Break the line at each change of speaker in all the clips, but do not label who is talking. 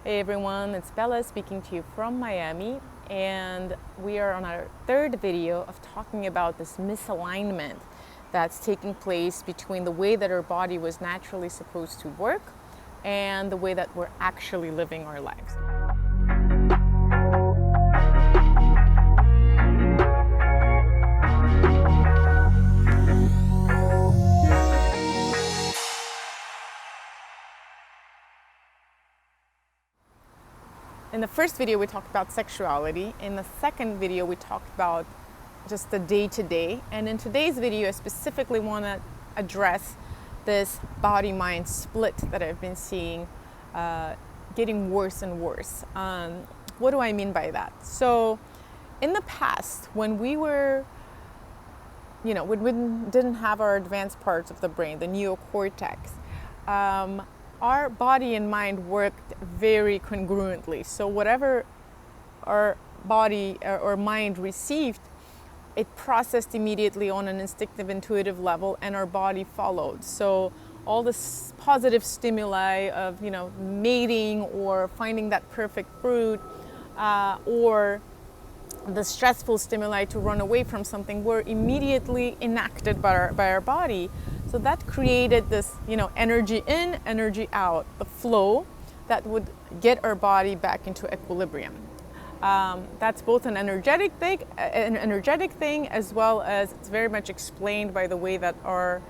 Hey everyone, it's Bella speaking to you from Miami, and we are on our third video of talking about this misalignment that's taking place between the way that our body was naturally supposed to work and the way that we're actually living our lives. In the first video, we talked about sexuality. In the second video, we talked about just the day-to-day. And in today's video, I specifically want to address this body-mind split that I've been seeing getting worse and worse. What do I mean by that? So in the past, when we were, when we didn't have our advanced parts of the brain, the neocortex, our body and mind worked very congruently. So whatever our body or mind received, it processed immediately on an instinctive, intuitive level, and our body followed. So all this positive stimuli of, mating or finding that perfect fruit, or the stressful stimuli to run away from something were immediately enacted by our body. So that created this, energy in, energy out, the flow that would get our body back into equilibrium. That's both an energetic thing, as well as it's very much explained by the way that our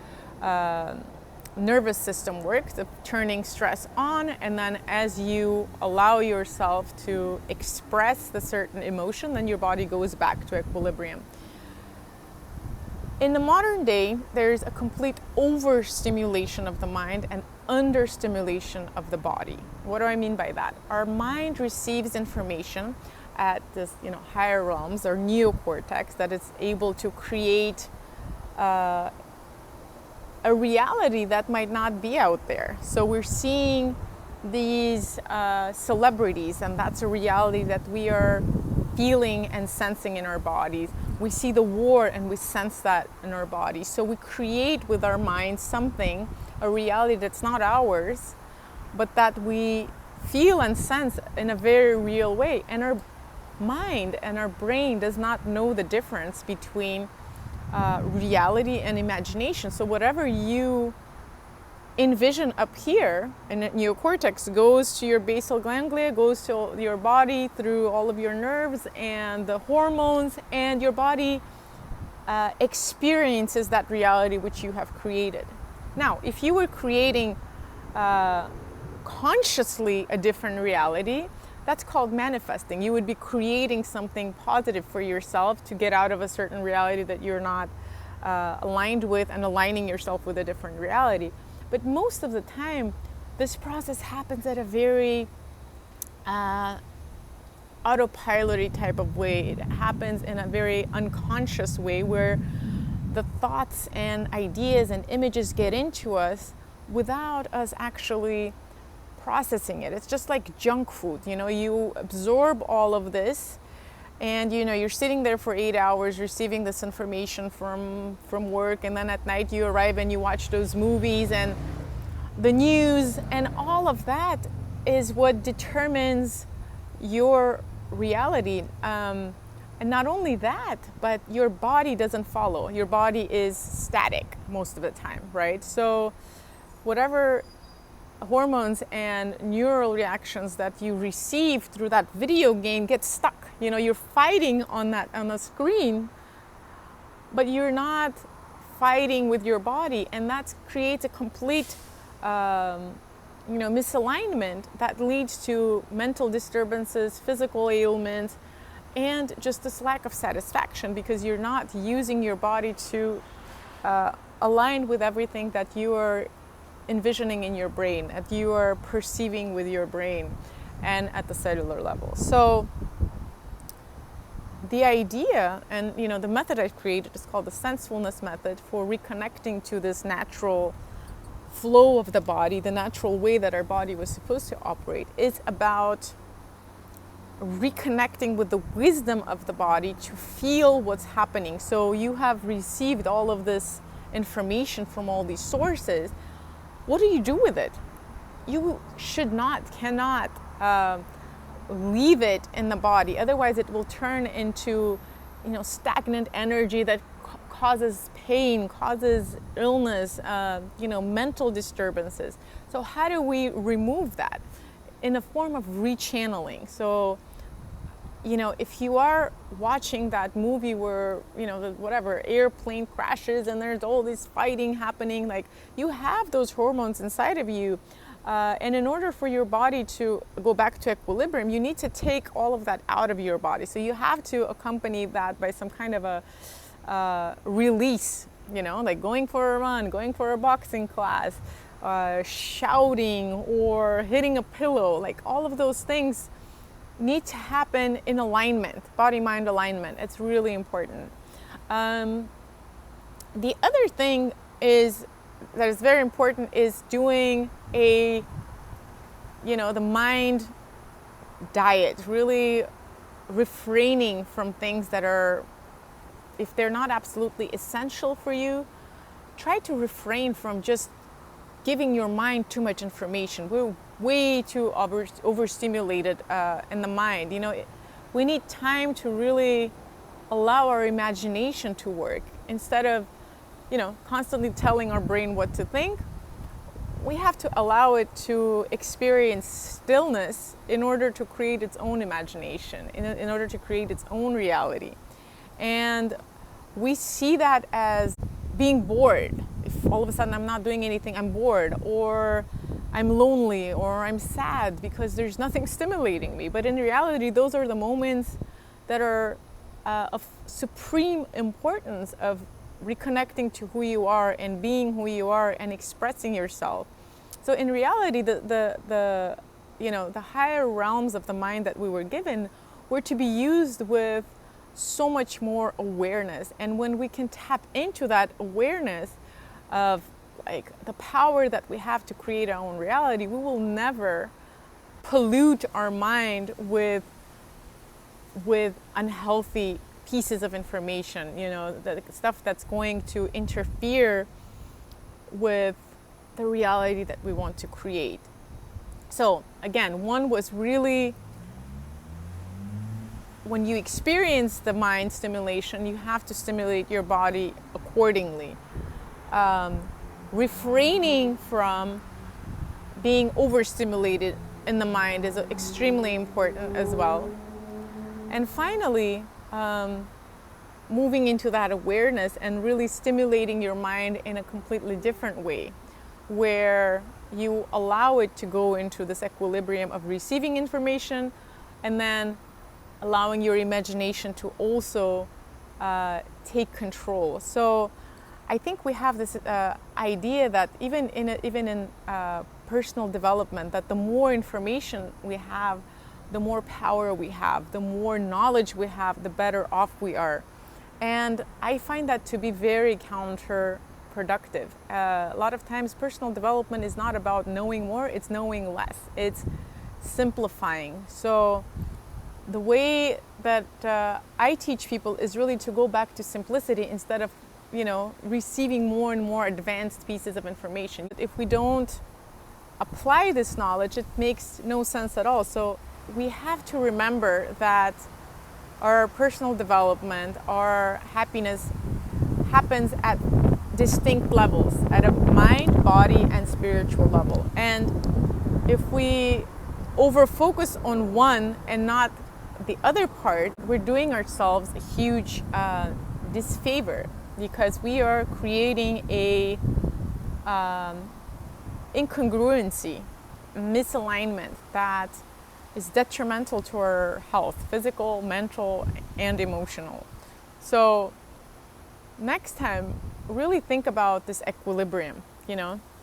nervous system works, of turning stress on, and then as you allow yourself to express the certain emotion, then your body goes back to equilibrium. In the modern day, there's a complete overstimulation of the mind and understimulation of the body. What do I mean by that? Our mind receives information at this, higher realms, or neocortex, that is able to create a reality that might not be out there. So we're seeing these celebrities, and that's a reality that we are feeling and sensing in our bodies. We see the war and we sense that in our bodies. So we create with our mind something, a reality that's not ours, but that we feel and sense in a very real way. And our mind and our brain does not know the difference between reality and imagination. So whatever you envision up here in the neocortex goes to your basal ganglia, goes to your body through all of your nerves and the hormones, and your body experiences that reality which you have created. Now, if you were creating consciously a different reality, that's called manifesting. You would be creating something positive for yourself to get out of a certain reality that you're not aligned with, and aligning yourself with a different reality. But most of the time, this process happens at a very autopilot type of way. It happens in a very unconscious way, where the thoughts and ideas and images get into us without us actually processing it. It's just like junk food. You absorb all of this, and you're sitting there for 8 hours receiving this information from work, and then at night you arrive and you watch those movies and the news, and all of that is what determines your reality. And not only that, but your body doesn't follow. Your body is static most of the time, right? So whatever hormones and neural reactions that you receive through that video game get stuck. You're fighting on the screen, but you're not fighting with your body, and that creates a complete misalignment that leads to mental disturbances, physical ailments, and just this lack of satisfaction, because you're not using your body to align with everything that you are envisioning in your brain, that you are perceiving with your brain and at the cellular level. So the idea and the method I've created is called the sensefulness method, for reconnecting to this natural flow of the body, the natural way that our body was supposed to operate. Is about reconnecting with the wisdom of the body to feel what's happening. So you have received all of this information from all these sources. What do you do with it? You cannot leave it in the body. Otherwise, it will turn into, stagnant energy that causes pain, causes illness, mental disturbances. So how do we remove that? In a form of rechanneling. So, if you are watching that movie where, whatever, airplane crashes and there's all this fighting happening, like, you have those hormones inside of you. And in order for your body to go back to equilibrium, you need to take all of that out of your body. So you have to accompany that by some kind of a release, like going for a run, going for a boxing class, shouting or hitting a pillow. Like, all of those things need to happen in alignment, body-mind alignment. It's really important. The other thing that is very important is doing the mind diet, really refraining from things that are, if they're not absolutely essential for you, try to refrain from just giving your mind too much information. We're way too overstimulated in the mind. We need time to really allow our imagination to work instead of, constantly telling our brain what to think. We have to allow it to experience stillness in order to create its own imagination, in order to create its own reality. And we see that as being bored. If all of a sudden I'm not doing anything, I'm bored, or I'm lonely, or I'm sad because there's nothing stimulating me. But in reality, those are the moments that are of supreme importance of reconnecting to who you are and being who you are and expressing yourself. So in reality, the higher realms of the mind that we were given were to be used with so much more awareness. And when we can tap into that awareness of, like, the power that we have to create our own reality, we will never pollute our mind with unhealthy pieces of information, the stuff that's going to interfere with the reality that we want to create. So again, one was really, when you experience the mind stimulation, you have to stimulate your body accordingly. Refraining from being overstimulated in the mind is extremely important as well. And finally, moving into that awareness and really stimulating your mind in a completely different way, where you allow it to go into this equilibrium of receiving information and then allowing your imagination to also take control. So I think we have this idea that even in personal development, that the more information we have, the more power we have, the more knowledge we have, the better off we are. And I find that to be very counterproductive. A lot of times personal development is not about knowing more, it's knowing less. It's simplifying. So the way that I teach people is really to go back to simplicity instead of, receiving more and more advanced pieces of information. If we don't apply this knowledge, it makes no sense at all. So we have to remember that our personal development, our happiness happens at distinct levels, at a mind, body, and spiritual level. And if we over-focus on one and not the other part, we're doing ourselves a huge disfavor, because we are creating a incongruency, misalignment that is detrimental to our health, physical, mental, and emotional. So next time, really think about this equilibrium,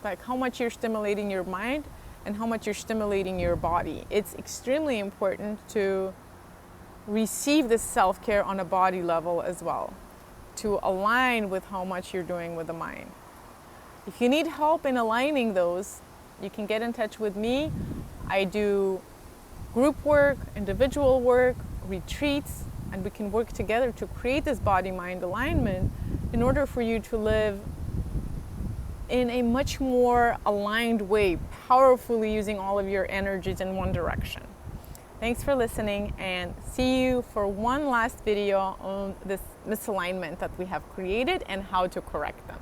like how much you're stimulating your mind and how much you're stimulating your body. It's extremely important to receive this self-care on a body level as well, to align with how much you're doing with the mind. If you need help in aligning those, you can get in touch with me. I do group work, individual work, retreats, and we can work together to create this body-mind alignment in order for you to live in a much more aligned way, powerfully using all of your energies in one direction. Thanks for listening, and see you for one last video on this misalignment that we have created and how to correct them.